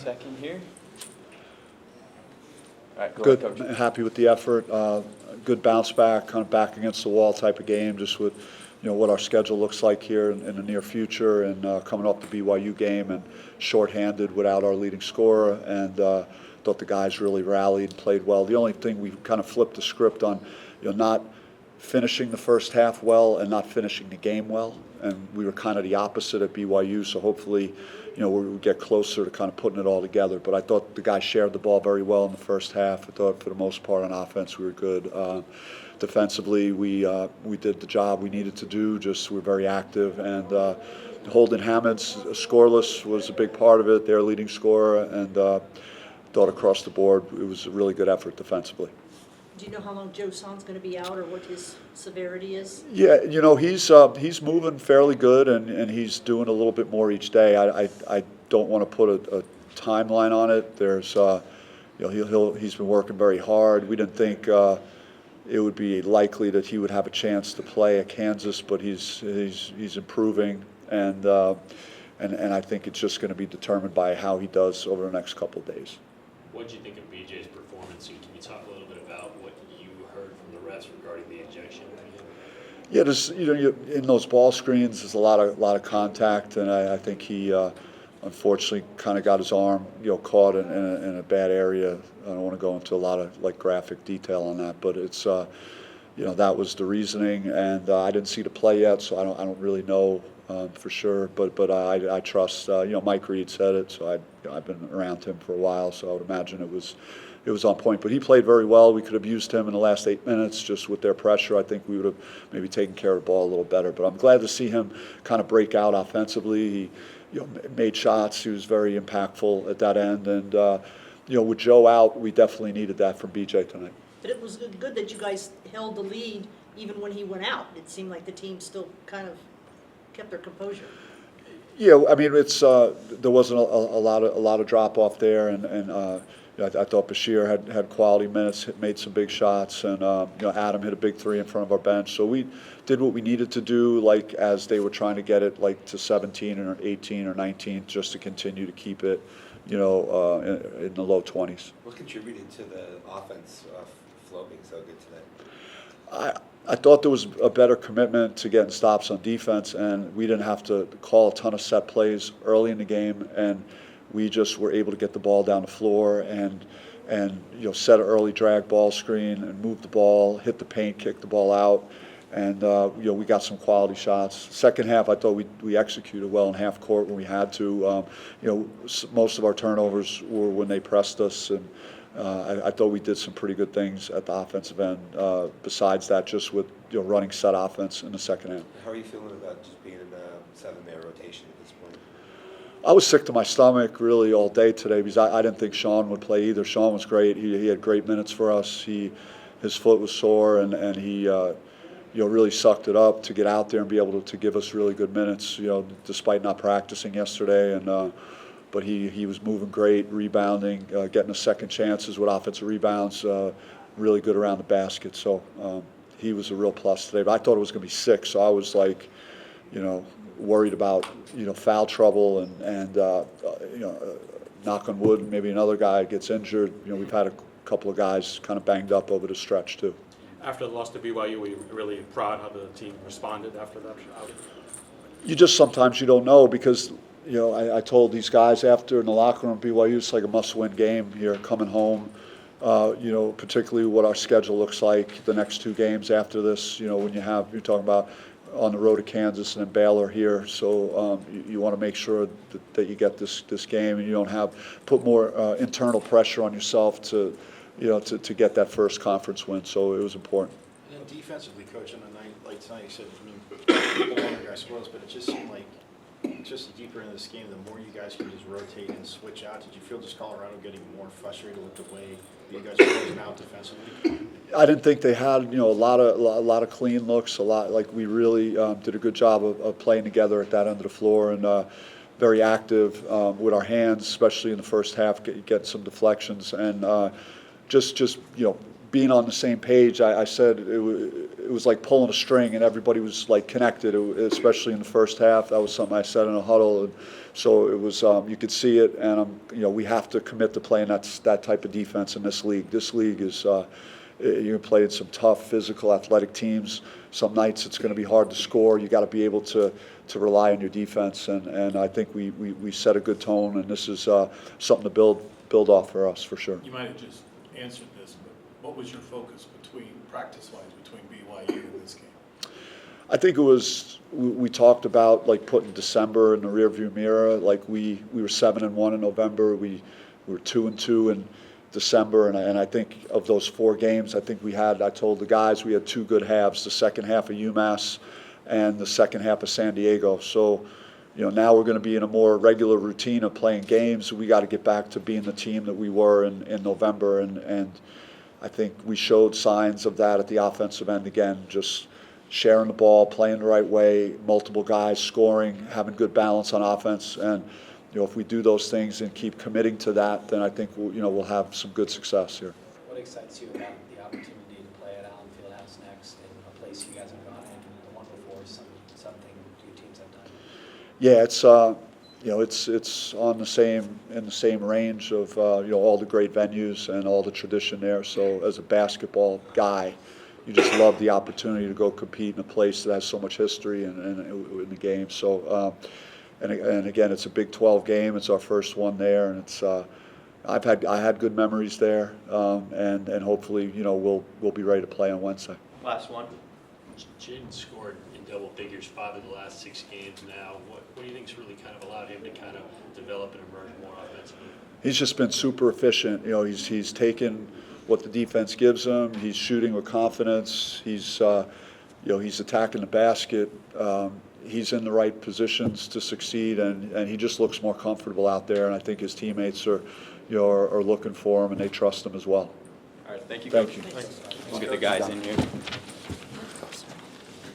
second here. All right, go Good. ahead, Coach. Happy with the effort. Good bounce back, kind of back against the wall type of game, just with what our schedule looks like here in the near future, and coming off the BYU game and shorthanded without our leading scorer, and thought the guys really rallied and played well. The only thing we kind of flipped the script on, not finishing the first half well and not finishing the game well, and we were kind of the opposite at BYU, so hopefully we get closer to kind of putting it all together. But I thought the guys shared the ball very well in the first half. I thought for the most part on offense we were good. Defensively, we did the job we needed to do. Just we're very active, and Holden Hammonds scoreless was a big part of it. Their leading scorer, and thought across the board it was a really good effort defensively. Do you know how long Joe Son's going to be out, or what his severity is? Yeah, he's moving fairly good, and he's doing a little bit more each day. I don't want to put a timeline on it. There's he's been working very hard. We didn't think it would be likely that he would have a chance to play at Kansas, but he's improving, and I think it's just going to be determined by how he does over the next couple of days. What did you think of BJ's performance? Can you talk a little bit about what you heard from the refs regarding the injection? Yeah, there's in those ball screens, there's a lot of contact, and I think he unfortunately kind of got his arm caught in a bad area. I don't want to go into a lot of graphic detail on that, but it's that was the reasoning, and I didn't see the play yet, so I don't really know for sure. But I trust Mike Reed said it, so I've been around him for a while, so I would imagine it was on point. But he played very well. We could have used him in the last 8 minutes just with their pressure. I think we would have maybe taken care of the ball a little better. But I'm glad to see him kind of break out offensively. He made shots. He was very impactful at that end. And with Joe out, we definitely needed that from BJ tonight. But it was good that you guys held the lead even when he went out. It seemed like the team still kind of kept their composure. Yeah, I mean it's there wasn't a lot of drop off there, and I thought Bashir had quality minutes, made some big shots, and Adam hit a big three in front of our bench. So we did what we needed to do, as they were trying to get it to 17 or 18 or 19, just to continue to keep it, in the low 20s. What contributed to the offense flow being so good today? I thought there was a better commitment to getting stops on defense, and we didn't have to call a ton of set plays early in the game, and we just were able to get the ball down the floor and set an early drag ball screen and move the ball, hit the paint, kick the ball out, and we got some quality shots. Second half, I thought we executed well in half court when we had to. Most of our turnovers were when they pressed us, and I thought we did some pretty good things at the offensive end. Besides that, just with running set offense in the second half. How are you feeling about just being in the seven-man rotation at this point? I was sick to my stomach really all day today because I didn't think Sean would play either. Sean was great. He had great minutes for us. His foot was sore, and he really sucked it up to get out there and be able to give us really good minutes. Despite not practicing yesterday, and but he was moving great, rebounding, getting us second chances with offensive rebounds, really good around the basket. So he was a real plus today. But I thought it was going to be 6, so I was worried about foul trouble and knock on wood, maybe another guy gets injured. We've had a couple of guys kind of banged up over the stretch too. After the loss to BYU, were you really proud how the team responded after that outing? You just sometimes you don't know because I told these guys after in the locker room, BYU, it's like a must-win game here coming home. Particularly what our schedule looks like the next 2 games after this. When you're talking about on the road to Kansas and then Baylor here, so you want to make sure that you get this game and you don't put more internal pressure on yourself to get that first conference win. So it was important. And then defensively, Coach, on a night like tonight, you said, people wonder, I suppose, but it just seemed like just deeper into this game, the more you guys can just rotate and switch out. Did you feel just Colorado getting more frustrated with the way you guys are closing out defensively? I didn't think they had a lot of clean looks. We really did a good job of playing together at that end of the floor, and very active with our hands, especially in the first half, getting some deflections and just being on the same page. I said it was like pulling a string, and everybody was like connected, especially in the first half. That was something I said in a huddle, and so it was. You could see it, and we have to commit to playing that type of defense in this league. This league is. You're playing some tough, physical, athletic teams. Some nights it's going to be hard to score. You got to be able to rely on your defense, and I think we set a good tone, and this is something to build off for us for sure. You might have just answered this, but what was your focus practice-wise between BYU and this game? I think it was we talked about like putting December in the rearview mirror. Like we were 7-1 in November. We were 2-2 in December, and I think of those 4 games, I told the guys we had 2 good halves, the second half of UMass and the second half of San Diego. So, now we're going to be in a more regular routine of playing games. We got to get back to being the team that we were in November, and I think we showed signs of that at the offensive end again, just sharing the ball, playing the right way, multiple guys scoring, having good balance on offense, and if we do those things and keep committing to that, then I think we'll have some good success here. What excites you about the opportunity to play at Allen Fieldhouse next, in a place you guys have gone in the one before, something your teams have done? Yeah, it's on in the same range of all the great venues and all the tradition there. So as a basketball guy, you just love the opportunity to go compete in a place that has so much history in the game. So. And again, it's a Big 12 game. It's our first one there, and it's I had good memories there, and hopefully we'll be ready to play on Wednesday. Last one. Jaden scored in double figures 5 of the last 6 games now. What do you think's really kind of allowed him to kind of develop and emerge more offensively? He's just been super efficient. He's taken what the defense gives him. He's shooting with confidence. He's attacking the basket. He's in the right positions to succeed, and he just looks more comfortable out there. And I think his teammates are looking for him, and they trust him as well. All right, thank you. Thank you. We'll get the guys in here.